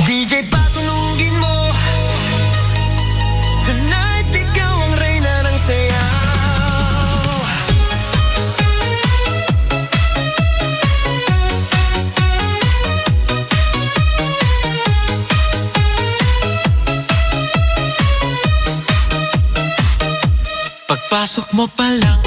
DJ patunugin mo, tonight ikaw ang reyna ng sayaw. Pagpasok mo pa lang